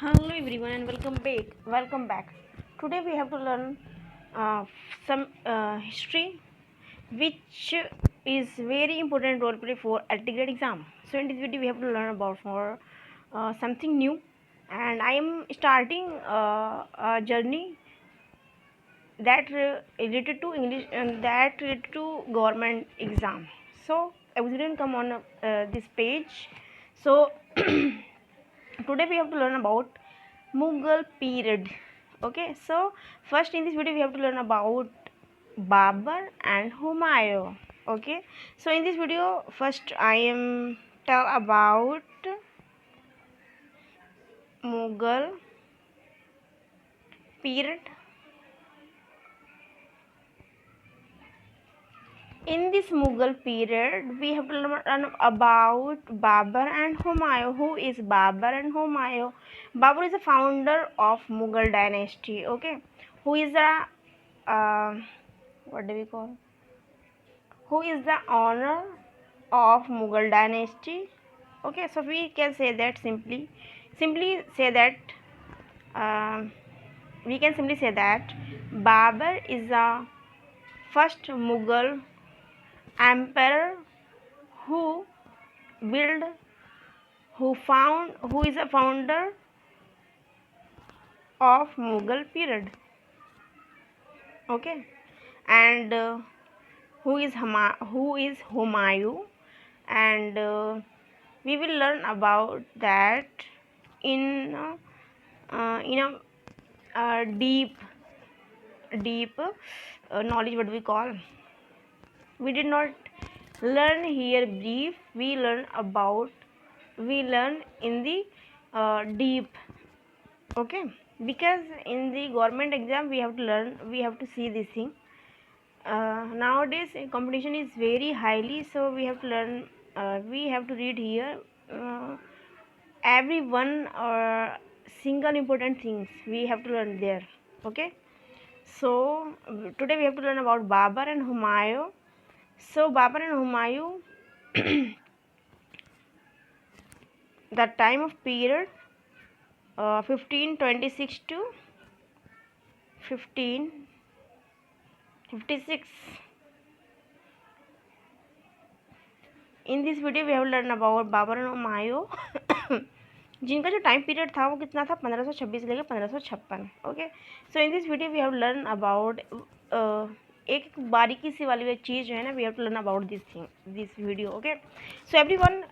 Hello everyone and welcome back. Welcome back. Today we have to learn some history, which is very important role play for grade exam. So in this video we have to learn about for something new, and I am starting a journey that related to English and that related to government exam. So I didn't come on this page. So today we have to learn about Mughal period. Okay, so first in this video we have to learn about Babur and Humayun. Okay, so in this video first I am tell about Mughal period. In this Mughal period, we have to learn about Babur and Humayun. Who is Babur and Humayun? Babur is the founder of Mughal dynasty. Okay, who is the what do we call? Who is the owner of Mughal dynasty? Okay, so we can say that simply say that uh, we can simply say that Babur is the first Mughal emperor who build who is a founder of Mughal period. Okay, and who is Humayun, and we will learn about that in deep knowledge. What we call, we did not learn here brief. We learn in the deep. Okay, because in the government exam we have to see this thing. Nowadays competition is very highly, so we have to learn, we have to read here every one or single important things we have to learn there. Okay, so today we have to learn about Babur and Humayun. So Babur and Humayun, the time of period 1526 to 1556. In this video we have learn about Babur and Humayun जिनका जो time period था वो कितना था 1526 लेकर 1556. Okay, so in this video we have learn about एक बारीकी सी वाली चीज़ जो है ना, we have to learn about this thing this video. Okay, so everyone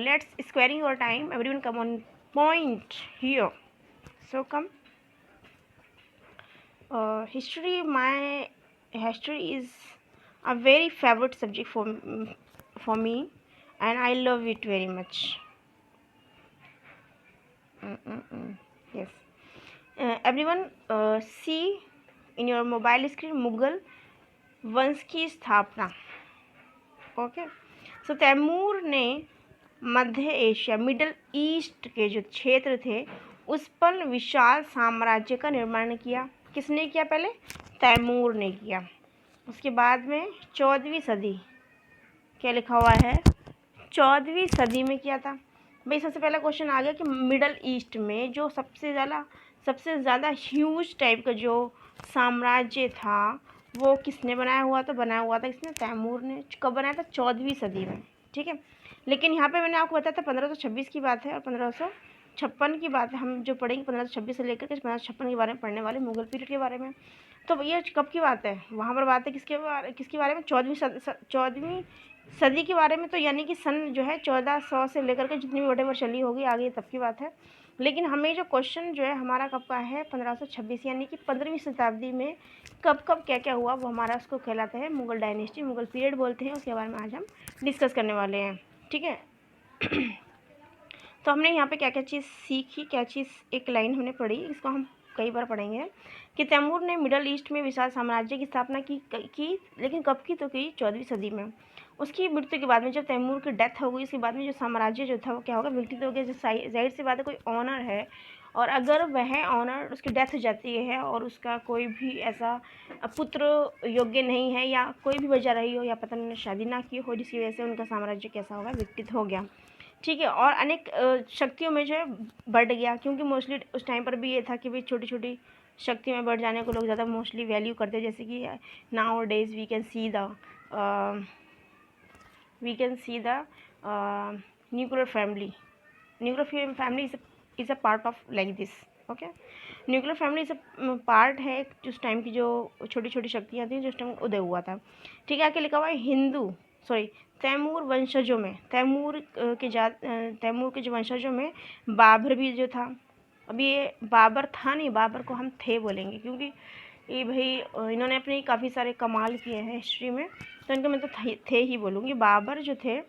let's squaring your time, everyone come on point here. So come history. My history is a very favorite subject for me, and I love it very much. Yes, everyone see in your mobile screen Mughal वंश की स्थापना. Okay, सो तैमूर ने मध्य Asia middle east के जो क्षेत्र थे उस पर विशाल साम्राज्य का निर्माण किया. किसने किया? पहले तैमूर ने किया. उसके बाद में 14वीं सदी, क्या लिखा हुआ है, 14वीं सदी में किया था. भाई सबसे पहला क्वेश्चन आ गया कि मिडल ईस्ट में जो सबसे ज़्यादा ह्यूज टाइप का जो साम्राज्य था वो किसने बनाया हुआ था किसने? तैमूर ने. कब बनाया था? 14वीं सदी में. ठीक है, लेकिन यहाँ पे मैंने आपको बताया था 1526 की बात है और 1556 की बात है. हम जो पढ़ेंगे 1526 से लेकर के 1556 के बारे में पढ़ने वाले, मुगल पीरियड के बारे में. तो ये कब की बात है? वहाँ पर बात है किसके बारे में? 14वीं सदी के बारे में. तो यानी कि सन जो है 1400 से लेकर के जितनी भी वटेवर चली होगी आगे तब की बात है. लेकिन हमें जो क्वेश्चन जो है हमारा कब का है? 1526, यानी कि 15वीं शताब्दी में कब क्या क्या हुआ वो हमारा उसको कहलाता है मुगल डायनेस्टी, मुगल पीरियड बोलते हैं. उसके बारे में आज हम डिस्कस करने वाले हैं. ठीक है, तो हमने यहाँ पे क्या क्या चीज़ सीखी, क्या चीज़ एक लाइन हमने पढ़ी, इसको हम कई बार पढ़ेंगे कि तैमूर ने मिडल ईस्ट में विशाल साम्राज्य की स्थापना की. लेकिन कब की? तो की 14वीं सदी में. उसकी मृत्यु के बाद में जब तैमूर की डेथ हो गई, उसके बाद में जो साम्राज्य जो था वो क्या होगा? विकसित हो गया. जो जाहिर सी बात है, कोई ऑनर है और अगर वह ऑनर उसकी डेथ हो जाती है और उसका कोई भी ऐसा पुत्र योग्य नहीं है या कोई भी वजह रही हो या पता नहीं शादी ना की हो जिसकी वजह से उनका साम्राज्य कैसा होगा? विकसित हो गया. ठीक है। और अनेक शक्तियों में जो है बढ़ गया, क्योंकि मोस्टली उस टाइम पर भी ये था कि भाई छोटी छोटी शक्तियों में बढ़ जाने को लोग ज़्यादा मोस्टली वैल्यू करते हैं। जैसे कि nowadays we can see the nuclear family. Nuclear family is a part of like this. Okay, nuclear family is a part है उस टाइम की जो छोटी छोटी शक्तियाँ थी जो उस टाइम उदय हुआ था। ठीक है, आगे लिखा हुआ है हिंदू तैमूर वंशजों में, तैमूर के जो वंशजों में बाबर भी जो था। अभी ये बाबर था नहीं, बाबर को हम थे बोलेंगे, क्योंकि ये भाई इन्होंने अपने काफ़ी सारे कमाल किए हैं हिस्ट्री में, तो इनके मैं तो थे ही बोलूँगी। बाबर जो थे,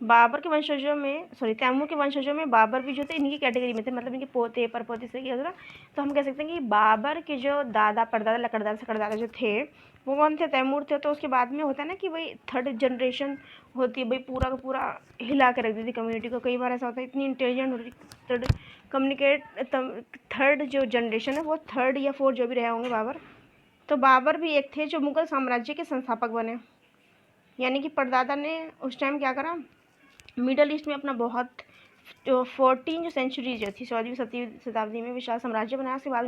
बाबर के वंशजों में तैमूर के वंशजों में बाबर भी जो थे इनकी कैटेगरी में थे, मतलब इनके पोते परपोते से किया था। तो हम कह सकते हैं कि बाबर के जो दादा परदादा लकड़दादा सकड़दादा जो थे वो कौन थे? तैमूर थे। तो उसके बाद में होता है ना कि भाई थर्ड जनरेशन होती है, भाई पूरा का पूरा हिला के रख देती कम्युनिटी को। कई बार ऐसा होता है इतनी इंटेलिजेंट होती थर्ड थर्ड जो जनरेशन है वो थर्ड या फोर्थ जो भी रहे होंगे बाबर। तो बाबर भी एक थे जो मुगल साम्राज्य के संस्थापक बने, यानी कि परदादा ने उस टाइम क्या करा, मिडल ईस्ट में अपना बहुत जो 14 जो सेंचुरी जो थी 16वीं शताब्दी में विशाल साम्राज्य बनाया। उसके बाद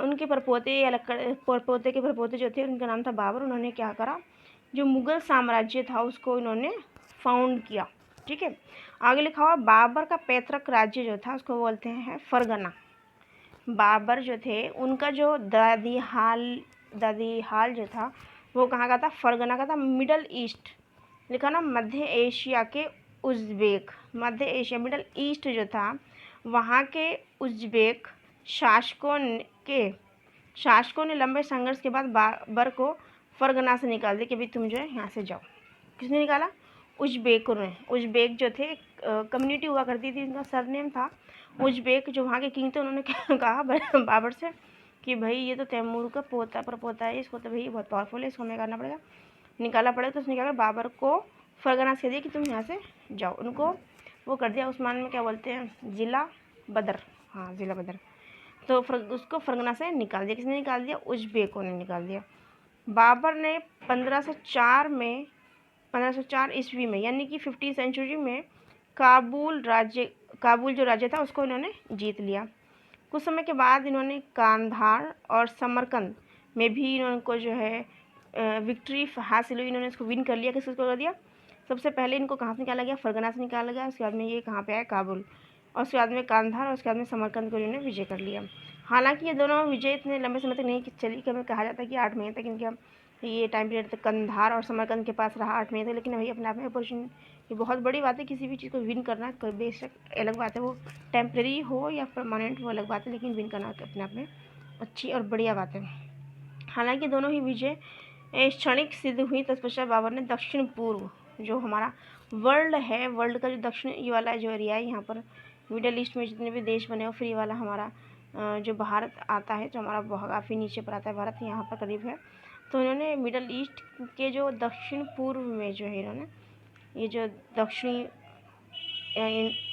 उनके परपोते या परपोते के परपोते जो थे उनका नाम था बाबर। उन्होंने क्या करा, जो मुगल साम्राज्य था उसको इन्होंने फाउंड किया। ठीक है, आगे लिखा हुआ बाबर का पैतृक राज्य जो था उसको बोलते हैं फरगना। बाबर जो थे उनका जो दादी हाल जो था वो कहाँ का था? फरगना का था, मिडल ईस्ट लिखा ना, मध्य एशिया के उज़्बेक, मध्य एशिया मिडल ईस्ट जो था वहाँ के उज़्बेक शासकों ने लंबे संघर्ष के बाद बाबर को फरगना से निकाल दिया कि भाई तुम जो है यहाँ से जाओ। किसने निकाला? उज़्बेकों ने। उज़्बेक जो थे कम्युनिटी हुआ करती थी, उनका सरनेम था उज़्बेक। जो वहाँ के किंग थे उन्होंने कहा बाबर से कि भाई ये तो तैमूर का पोता है, इसको तो भाई बहुत पावरफुल है, इसको हमें करना पड़ेगा, निकाला पड़ेगा। तो उसने क्या कहा, बाबर को फरगना से दिया कि तुम यहाँ से जाओ। उनको वो कर दिया, उस्मान में क्या बोलते हैं, ज़िला बदर, हाँ ज़िला बदर। तो उसको फरगना से निकाल दिया। किसने निकाल दिया? उज़्बेकों ने निकाल दिया। बाबर ने 1504 ईस्वी में यानी कि 15वीं सेंचुरी में काबुल जो राज्य था उसको इन्होंने जीत लिया। कुछ समय के बाद इन्होंने कांधार और समरकंद में भी इनको जो है विक्ट्री हासिल हुई, इन्होंने इसको विन कर लिया। किसको कर दिया? सबसे पहले इनको कहाँ से निकाला गया? फरगना से निकाला गया। उसके बाद में ये कहाँ पे आया? काबुल। और उसके बाद में कांधार और उसके बाद में समरकंद को इन्होंने विजय कर लिया। हालांकि ये दोनों विजय इतने लंबे समय तक नहीं चली कि हमें कहा जाता है कि 8 महीने तक इनका ये टाइम पीरियड तक कंधार और समरकंद के पास रहा 8 महीने तक। लेकिन वही अपने आप में अपॉर्चुनिटी, ये बहुत बड़ी बात है किसी भी चीज़ को विन करना। कोई बेशक अलग बात है वो टेम्प्रेरी हो या परमानेंट, वो अलग बात है, लेकिन विन करना अपने आप में अच्छी और बढ़िया बात है। हालांकि दोनों ही विजय क्षणिक सिद्ध हुई। तत्पश्चात बाबर ने दक्षिण पूर्व जो हमारा वर्ल्ड है, वर्ल्ड का जो दक्षिण ये वाला जो एरिया है, यहाँ पर मिडल ईस्ट में जितने भी देश बने हो, फ्री वाला हमारा जो भारत आता है, जो हमारा काफ़ी नीचे पर आता है भारत, यहाँ पर करीब है। तो इन्होंने मिडल ईस्ट के जो दक्षिण पूर्व में जो है इन्होंने ये जो दक्षिणी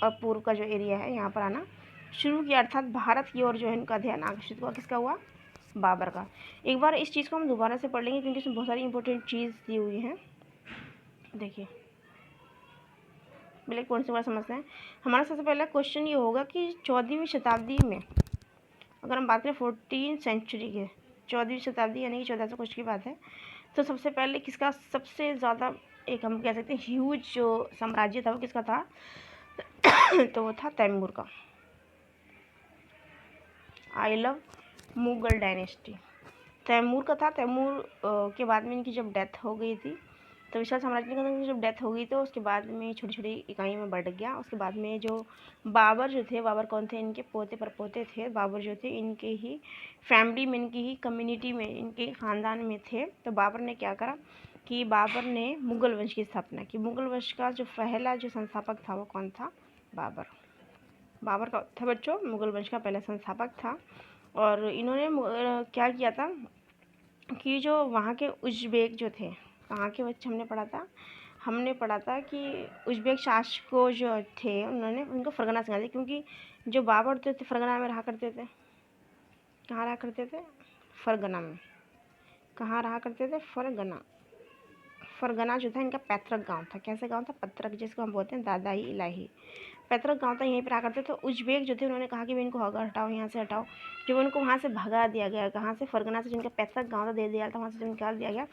और पूर्व का जो एरिया है यहाँ पर आना शुरू किया, अर्थात भारत की ओर जो है इनका ध्यान आकर्षित हुआ। किसका हुआ? बाबर का। एक बार इस चीज़ को हम दोबारा से पढ़ लेंगे क्योंकि इसमें बहुत सारी इंपॉर्टेंट चीज़ दी हुई हैं। देखिए पहले कौन सी बार समझते हैं। हमारा सबसे पहला क्वेश्चन ये होगा कि 14वीं शताब्दी में, अगर हम बात करें 14 सेंचुरी के, 14वीं शताब्दी यानी कि 1400 कुछ की बात है, तो सबसे पहले किसका सबसे ज़्यादा एक हम कह सकते हैं ह्यूज जो साम्राज्य था वो किसका था? तो वो था तैमूर का। I love Mughal dynasty, Timur का था। तैमूर के बाद में इनकी जब डेथ हो गई थी, तो विशाल साम्राज्य की जब डेथ हो गई तो उसके बाद में छोटी छोटी इकाइयों में बढ़ गया। उसके बाद में जो बाबर जो थे, बाबर कौन थे? इनके पोते परपोते थे। बाबर जो थे इनके ही फैमिली में, इनकी ही कम्युनिटी में, इनके ख़ानदान में थे। तो बाबर ने क्या करा कि बाबर ने मुग़ल वंश की स्थापना की। मुग़ल वंश का जो पहला जो संस्थापक था वो कौन था? बाबर। बाबर का था बच्चों, मुग़ल वंश का पहला संस्थापक था। और इन्होंने क्या किया था कि जो वहाँ के उज़्बेक जो थे, कहाँ के बच्चे हमने पढ़ा था कि उज़्बेक शासकों जो थे उन्होंने उनको फरगना सिखा दिया, क्योंकि जो बाबर थे फरगना में रहा करते थे। कहाँ रहा करते थे? फरगना में। कहाँ रहा करते थे? फरगना। फरगना जो था इनका पैतृक गांव था। कैसा गांव था? पैतृक, जिसको हम बोलते हैं दादाई इलाही। पैतृक गांव था, यहीं पर आकर थे। तो उज्बेक जो थे उन्होंने कहा कि भाई इनको हटाओ, यहाँ से हटाओ। जब उनको वहाँ से भगा दिया गया, कहाँ से? फरगना से, जिनका पैतृक गांव था दे दिया था, वहाँ से जब निकाल दिया गया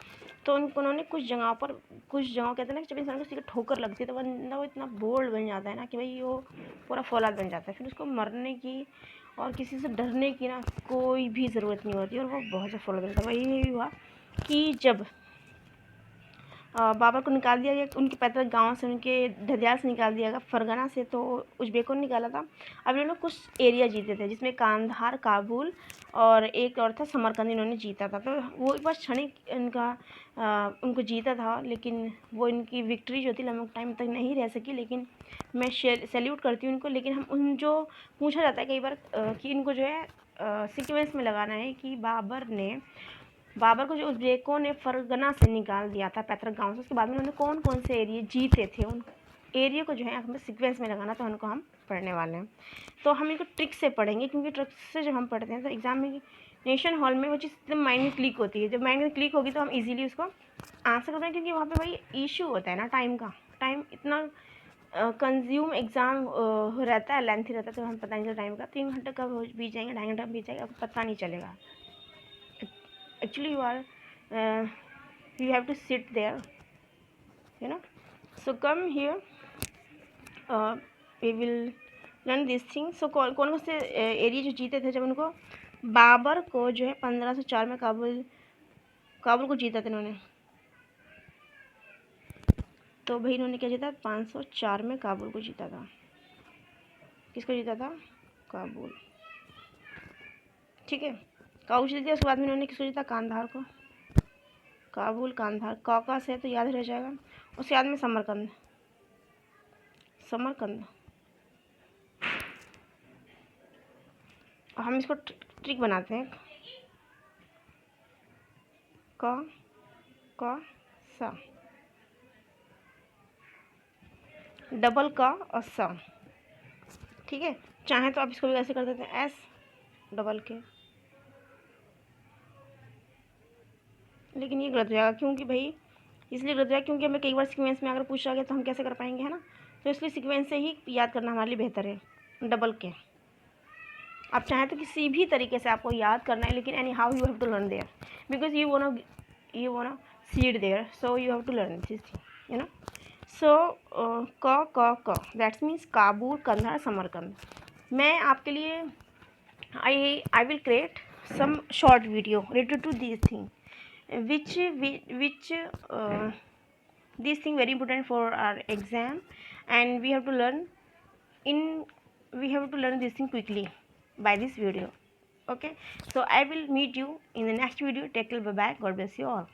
तो उन्होंने कुछ जगहों पर, कुछ जगहों कहते हैं ना जब इंसान को किसी को ठोकर लगती है तो बंदा वो इतना बोल्ड बन जाता है ना कि भाई वो पूरा फौलाद बन जाता है, फिर उसको मरने की और किसी से डरने की ना कोई भी ज़रूरत नहीं होती और वो बहुत ज़्यादा फौलाद बनता है। वही हुआ कि जब बाबर को निकाल दिया गया उनके पैतृक गांव से, उनके धदियाल से निकाल दिया गया, फरगना से, तो उज्बेकों ने निकाला था। अब इन्होंने कुछ एरिया जीते थे जिसमें कांधार, काबुल और एक और था समरकंद, इन्होंने जीता था। तो वो एक बार क्षणिक इनका उनको जीता था, लेकिन वो इनकी विक्ट्री जो थी लंबे टाइम तक नहीं रह सकी। लेकिन मैं सैल्यूट करती हूँ इनको। लेकिन हम उन जो पूछा जाता है कई बार कि इनको जो है सीक्वेंस में लगाना है कि बाबर को जो उज्बेकों ने फरगना से निकाल दिया था पैतृक गांव से, उसके बाद में उन्होंने कौन कौन से एरिया जीते थे, उन एरिया को जो है हमें सीक्वेंस में लगाना, तो उनको हम पढ़ने वाले हैं। तो हम इनको ट्रिक से पढ़ेंगे, क्योंकि ट्रिक से जब हम पढ़ते हैं तो एग्जाम में नेशन हॉल में वो चीज़ एकदम माइंड में क्लिक होती है। जब माइंड में क्लिक होगी तो हम इजीली उसको आंसर कर पाएंगे, क्योंकि वहाँ पे भाई इशू होता है ना टाइम का। टाइम इतना कंज्यूम एग्ज़ाम रहता है, लेंथी रहता है, तो हम पता नहीं चलता टाइम का। 3 घंटे कब बीत जाएंगे, 2.5 घंटा बीत जाएगा, आपको पता नहीं चलेगा। Actually you have to sit there, so come here, we will learn this thing. So कौन कौन से एरिया जो जीते थे जब उनको बाबर को जो है 1504 में काबुल को जीता था इन्होंने। तो भाई इन्होंने क्या जीता? 504 में काबुल को जीता था। किसको जीता था? काबुल, ठीक है। काबुल जीत दिया। उसके बाद में इन्होंने किसको जीता? कांधार को। काबुल, कांधार, काका से तो याद रह जाएगा। उसके बाद में समरकंद। और हम इसको ट्रिक बनाते हैं। क सा, डबल का और सा, ठीक है। चाहे तो आप इसको भी ऐसे कर देते हैं, एस डबल के, लेकिन ये गलत हो जाएगा। क्योंकि भाई इसलिए गलत हो जाएगा क्योंकि हमें कई बार सीक्वेंस में अगर पूछा गया तो हम कैसे कर पाएंगे, है ना। तो इसलिए सीक्वेंस से ही याद करना हमारे लिए बेहतर है। डबल के आप चाहें तो किसी भी तरीके से आपको याद करना है, लेकिन anyhow you have to learn there, because you wanna seed there, so you have to learn this thing, so क that's means Kabul, Kandahar, Samarkand. मैं आपके लिए I will create some short video related to these things, which these thing very important for our exam, and we have to learn this thing quickly by this video. Okay, so I will meet you in the next video. Take care, bye bye, God bless you all.